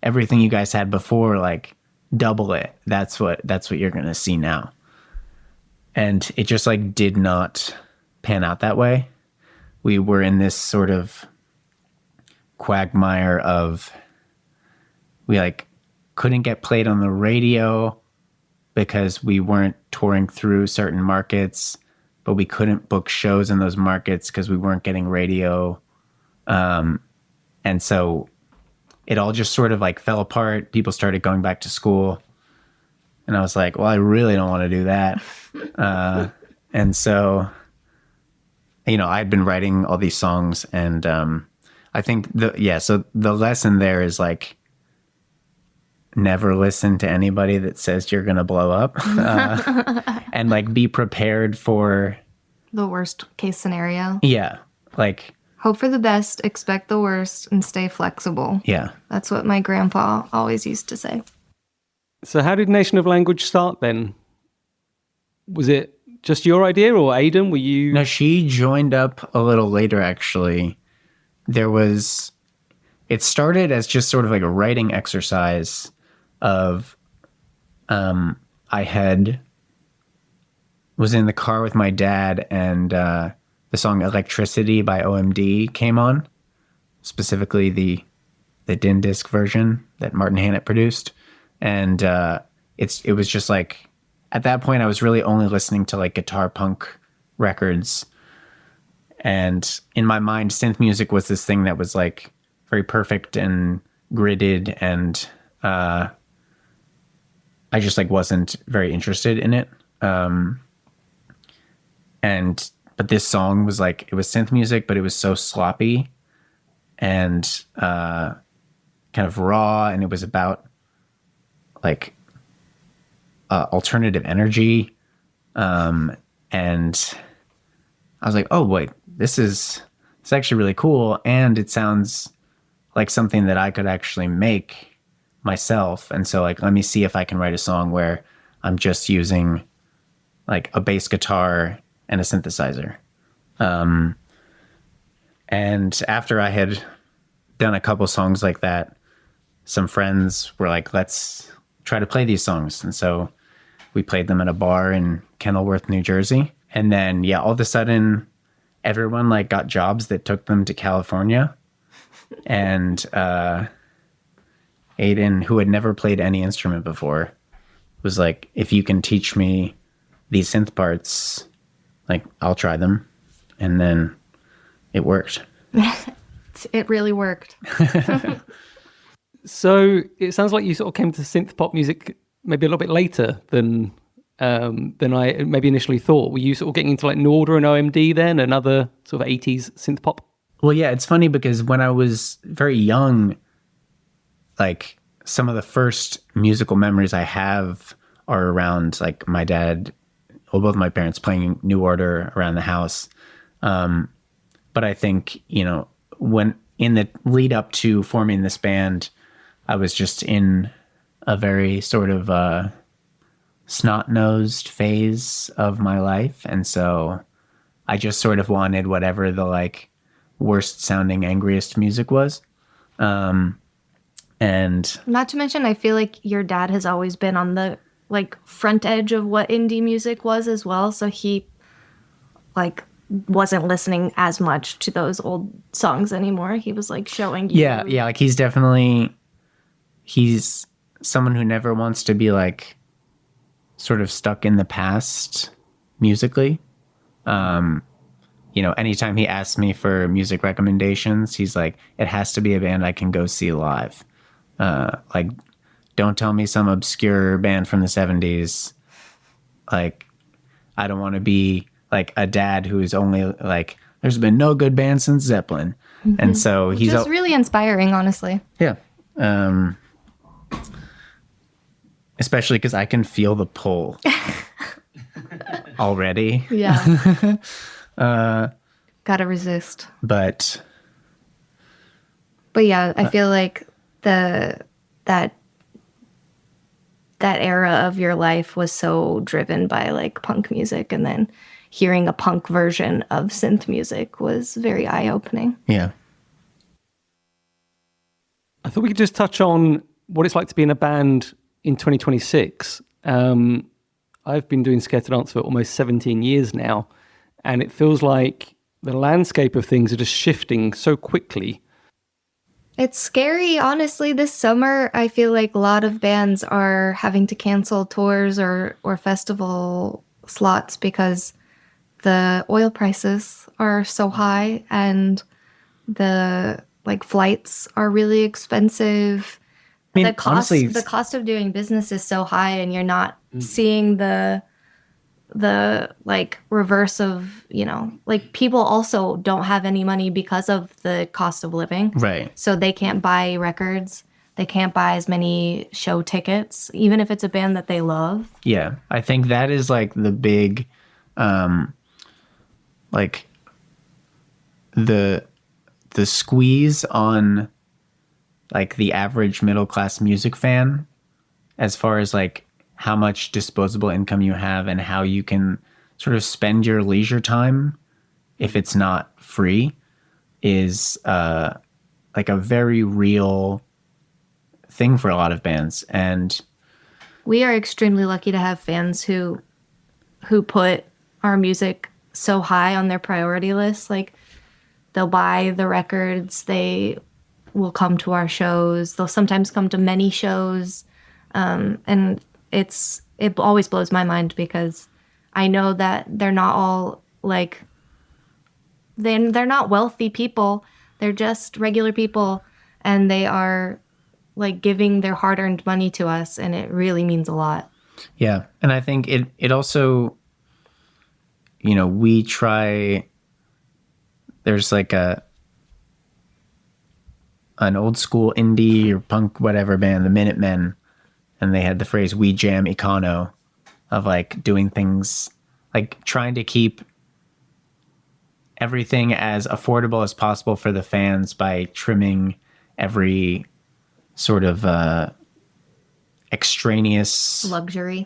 Everything you guys had before, like double it. That's what you're going to see now. And it just like did not pan out that way. We were in this sort of quagmire of, we like couldn't get played on the radio because we weren't touring through certain markets, but we couldn't book shows in those markets because we weren't getting radio. And so it all just sort of like fell apart. People started going back to school. And I was like, well, I really don't want to do that. And so, I'd been writing all these songs, and I think so the lesson there is like, never listen to anybody that says you're going to blow up, and like be prepared for the worst case scenario. Yeah. Like hope for the best, expect the worst, and stay flexible. Yeah. That's what my grandpa always used to say. So how did Nation of Language start then? Was it just your idea, or Aidan, were you? No, she joined up a little later, actually. It started as just sort of like a writing exercise of, I was in the car with my dad, and the song Electricity by OMD came on, specifically the Din disc version that Martin Hannett produced. And it was just like, at that point I was really only listening to like guitar punk records. And in my mind, synth music was this thing that was like very perfect and gridded, and I just like wasn't very interested in it. But this song was like, it was synth music, but it was so sloppy and kind of raw, and it was about like alternative energy. And I was like, oh, wait, it's actually really cool. And it sounds like something that I could actually make myself. And so like, let me see if I can write a song where I'm just using like a bass guitar and a synthesizer. And after I had done a couple songs like that, some friends were like, let's try to play these songs. And so we played them at a bar in Kenilworth, New Jersey. And then, yeah, all of a sudden, everyone like got jobs that took them to California. And Aiden, who had never played any instrument before, was like, if you can teach me these synth parts, like, I'll try them. And then it worked. It really worked. So it sounds like you sort of came to synth pop music maybe a little bit later than I maybe initially thought. Were you sort of getting into like New Order and OMD then, and other sort of 80s synth pop? Well, yeah, it's funny because when I was very young, like some of the first musical memories I have are around like my dad, or both my parents playing New Order around the house. But I think, you know, when in the lead up to forming this band, I was just in a very sort of snot-nosed phase of my life. And so I just sort of wanted whatever the like worst sounding, angriest music was. And not to mention, I feel like your dad has always been on the like front edge of what indie music was as well. So he like wasn't listening as much to those old songs anymore. He was like showing you. Yeah. Like he's someone who never wants to be like sort of stuck in the past musically. You know, anytime he asks me for music recommendations, he's like, it has to be a band I can go see live. Like, don't tell me some obscure band from the 70s. Like, I don't want to be like a dad who's only like, there's been no good band since Zeppelin. Mm-hmm. And so he's just really inspiring, honestly. Yeah. Especially because I can feel the pull already. Yeah. Gotta resist. But yeah, I feel like that era of your life was so driven by like punk music, and then hearing a punk version of synth music was very eye-opening. Yeah. I thought we could just touch on what it's like to be in a band in 2026. I've been doing Scared to Dance for almost 17 years now, and it feels like the landscape of things are just shifting so quickly. It's scary, honestly. This summer, I feel like a lot of bands are having to cancel tours or festival slots because the oil prices are so high, and the like flights are really expensive. I mean, the cost of doing business is so high, and you're not seeing the like reverse of, you know, like people also don't have any money because of the cost of living. Right. So they can't buy records. They can't buy as many show tickets, even if it's a band that they love. Yeah. I think that is like the big, like the squeeze on like the average middle class music fan, as far as like how much disposable income you have and how you can sort of spend your leisure time if it's not free, is like a very real thing for a lot of bands. And we are extremely lucky to have fans who put our music so high on their priority list. Like, they'll buy the records, they will come to our shows, they'll sometimes come to many shows, and it always blows my mind because I know that they're not all like they're not wealthy people. They're just regular people, and they are like giving their hard-earned money to us, and it really means a lot. Yeah, and I think it also, you know, we try. There's like an old school indie or punk whatever band, the Minutemen, and they had the phrase "we jam econo," of like doing things, like trying to keep everything as affordable as possible for the fans by trimming every sort of extraneous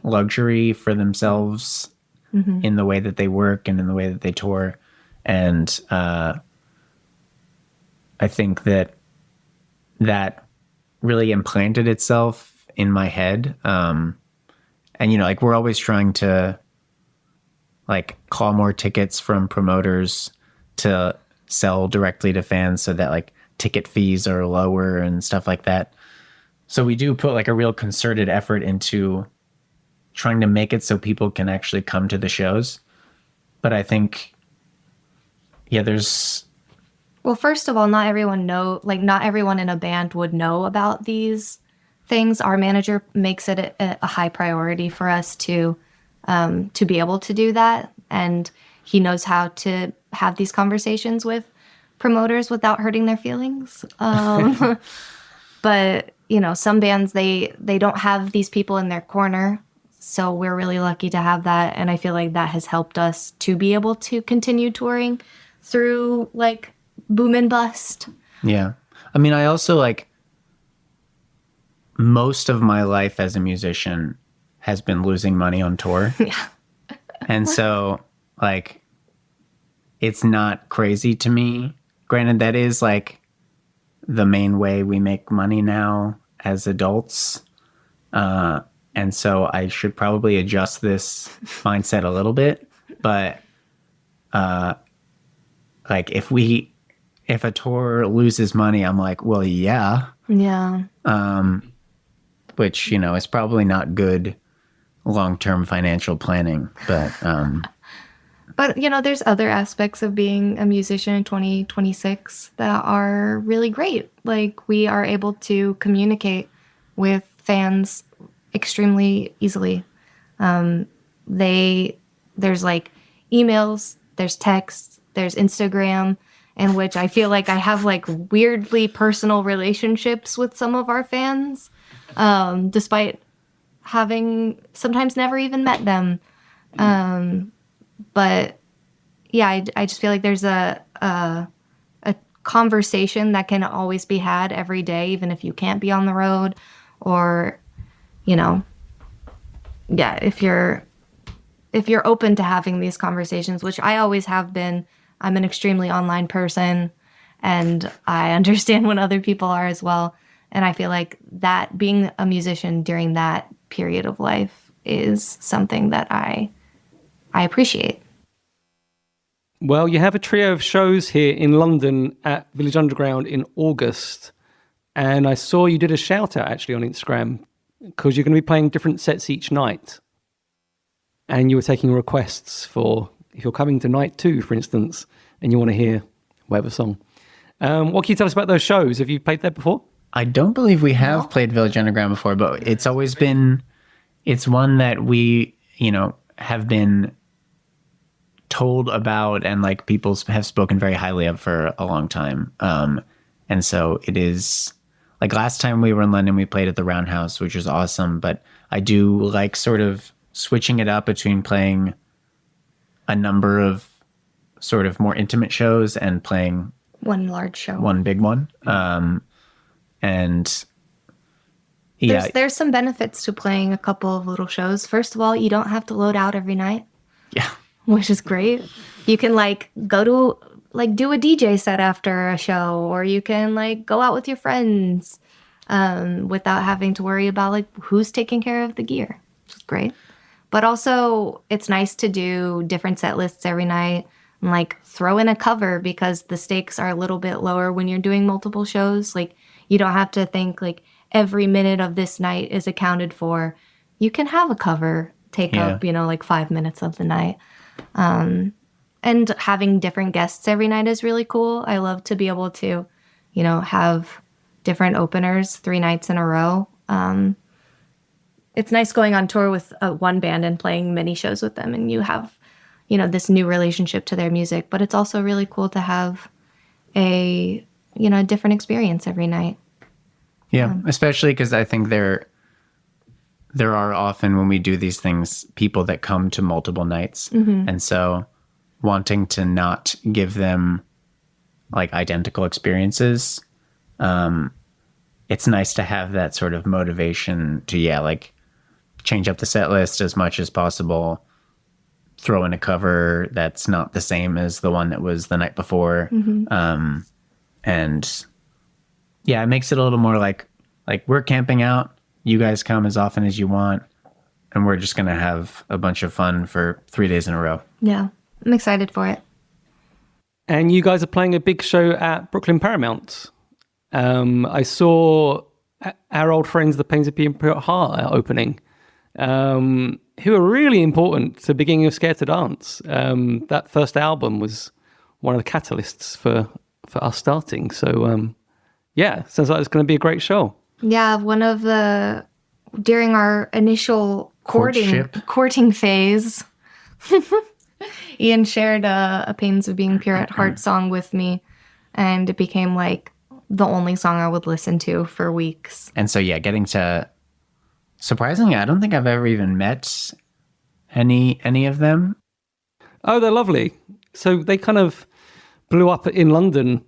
luxury for themselves in the way that they work and in the way that they tour. And I think that really implanted itself in my head. And, you know, like we're always trying to like call more tickets from promoters to sell directly to fans so that like ticket fees are lower and stuff like that. So we do put like a real concerted effort into trying to make it so people can actually come to the shows. But I think, yeah, well, first of all, not everyone in a band would know about these things. Our manager makes it a high priority for us to be able to do that. And he knows how to have these conversations with promoters without hurting their feelings. But, you know, some bands, they don't have these people in their corner. So we're really lucky to have that. And I feel like that has helped us to be able to continue touring through like boom and bust. Yeah. I mean, I also like most of my life as a musician has been losing money on tour. Yeah. And so like, it's not crazy to me. Granted, that is like the main way we make money now as adults. And so I should probably adjust this mindset a little bit. But like if a tour loses money, I'm like, well, yeah. Yeah. Which, you know, is probably not good long-term financial planning. But, you know, there's other aspects of being a musician in 2026 that are really great. Like, we are able to communicate with fans extremely easily. There's like emails, there's texts, there's Instagram, in which I feel like I have like weirdly personal relationships with some of our fans, despite having sometimes never even met them. But yeah, I just feel like there's a conversation that can always be had every day, even if you can't be on the road, or, you know, yeah, if you're open to having these conversations, which I always have been. I'm an extremely online person, and I understand when other people are as well. And I feel like that being a musician during that period of life is something that I appreciate. Well, you have a trio of shows here in London at Village Underground in August. And I saw you did a shout out actually on Instagram because you're going to be playing different sets each night. And you were taking requests for, if you're coming to night 2, for instance, and you want to hear whatever song. What can you tell us about those shows? Have you played there before? I don't believe we have played Village Underground before, but it's always been, it's one that we, you know, have been told about and like people have spoken very highly of for a long time. And so it is like last time we were in London, we played at the Roundhouse, which was awesome. But I do like sort of switching it up between playing a number of sort of more intimate shows and playing one large show, one big one. And yeah, there's some benefits to playing a couple of little shows. First of all, you don't have to load out every night. Yeah. Which is great. You can like go to like do a DJ set after a show, or you can like go out with your friends without having to worry about like who's taking care of the gear, which is great. But also it's nice to do different set lists every night and like throw in a cover because the stakes are a little bit lower when you're doing multiple shows. Like you don't have to think like every minute of this night is accounted for. You can have a cover take up, you know, like 5 minutes of the night. And having different guests every night is really cool. I love to be able to, you know, have different openers 3 nights in a row. It's nice going on tour with one band and playing many shows with them, and you have, you know, this new relationship to their music. But it's also really cool to have a, you know, a different experience every night. Yeah, especially because I think they're there are often, when we do these things, people that come to multiple nights. And so wanting to not give them like identical experiences, it's nice to have that sort of motivation to, like change up the set list as much as possible, throw in a cover that's not the same as the one that was the night before. And yeah, it makes it a little more like we're camping out. You guys come as often as you want, and we're just going to have a bunch of fun for 3 days in a row. Yeah, I'm excited for it. And you guys are playing a big show at Brooklyn Paramount. I saw our old friends, the Pains of Being Pure at Heart, are opening, who are really important to the beginning of Scared to Dance. That first album was one of the catalysts for us starting. So, sounds like it's going to be a great show. Yeah, during our initial courting phase, Ian shared a Pains of Being Pure at Heart song with me, and it became like the only song I would listen to for weeks. And so, getting to, surprisingly, I don't think I've ever even met any of them. Oh, they're lovely. So they kind of blew up in London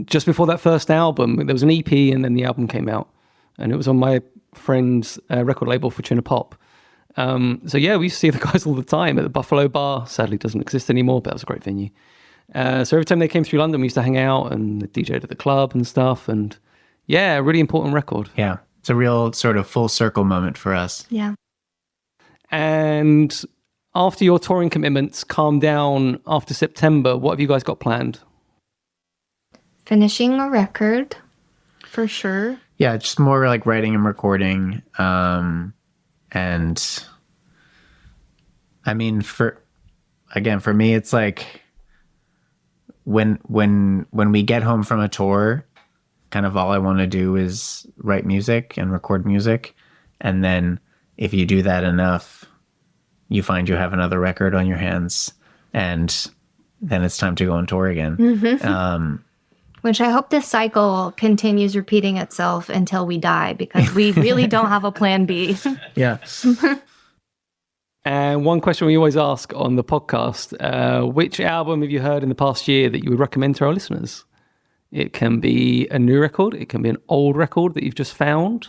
just before that first album. There was an EP and then the album came out, and it was on my friend's record label, Fortuna Pop. We used to see the guys all the time at the Buffalo Bar. Sadly doesn't exist anymore, but that was a great venue. So every time they came through London, we used to hang out and DJ'd at the club and stuff. And a really important record. Yeah, it's a real sort of full circle moment for us. Yeah. And after your touring commitments calm down after September, what have you guys got planned? Finishing a record, for sure. Yeah, just more like writing and recording. And I mean, for me, it's like when we get home from a tour, kind of all I want to do is write music and record music. And then if you do that enough, you find you have another record on your hands, and then it's time to go on tour again. Which I hope this cycle continues repeating itself until we die, because we really don't have a plan B. Yeah. And one question we always ask on the podcast, which album have you heard in the past year that you would recommend to our listeners? It can be a new record. It can be an old record that you've just found.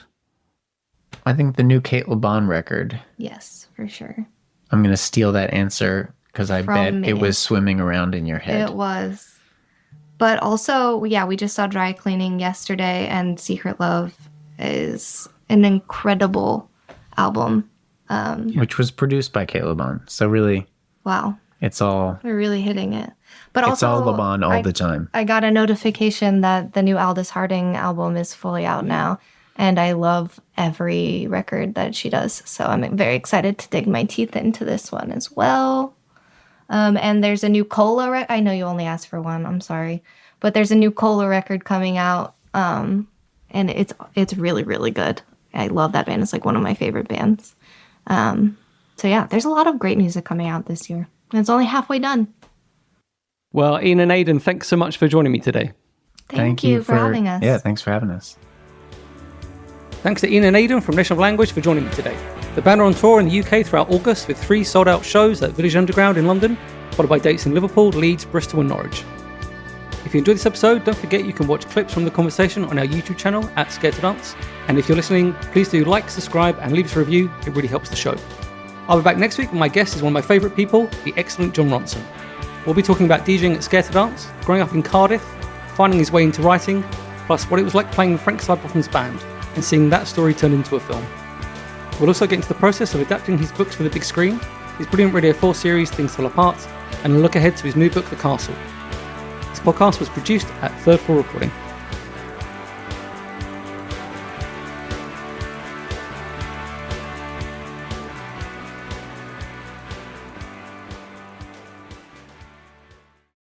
I think the new Kate LeBon record. Yes, for sure. I'm going to steal that answer because I bet it was swimming around in your head. It was. But also, we just saw Dry Cleaning yesterday, and Secret Love is an incredible album. Which was produced by Kate LeBon. So really, wow. We're really hitting it. But it's all LeBon all the time. I got a notification that the new Aldous Harding album is fully out now, and I love every record that she does. So I'm very excited to dig my teeth into this one as well. And there's a new Cola I know you only asked for one, I'm sorry. But there's a new Cola record coming out, and it's really, really good. I love that band. It's like one of my favorite bands. There's a lot of great music coming out this year. And it's only halfway done. Well, Ian and Aidan, thanks so much for joining me today. Thank you for having us. Yeah, thanks for having us. Thanks to Ian and Aidan from National Language for joining me today. The band are on tour in the UK throughout August with 3 sold-out shows at Village Underground in London, followed by dates in Liverpool, Leeds, Bristol and Norwich. If you enjoyed this episode, don't forget you can watch clips from the conversation on our YouTube channel at Scared to Dance. And if you're listening, please do like, subscribe and leave us a review. It really helps the show. I'll be back next week, and my guest is one of my favourite people, the excellent Jon Ronson. We'll be talking about DJing at Scared to Dance, growing up in Cardiff, finding his way into writing, plus what it was like playing in Frank Sidebottom's band and seeing that story turn into a film. We'll also get into the process of adapting his books for the big screen, his brilliant Radio 4 series Things Fall Apart, and a look ahead to his new book The Castle. This podcast was produced at Third Floor Recording.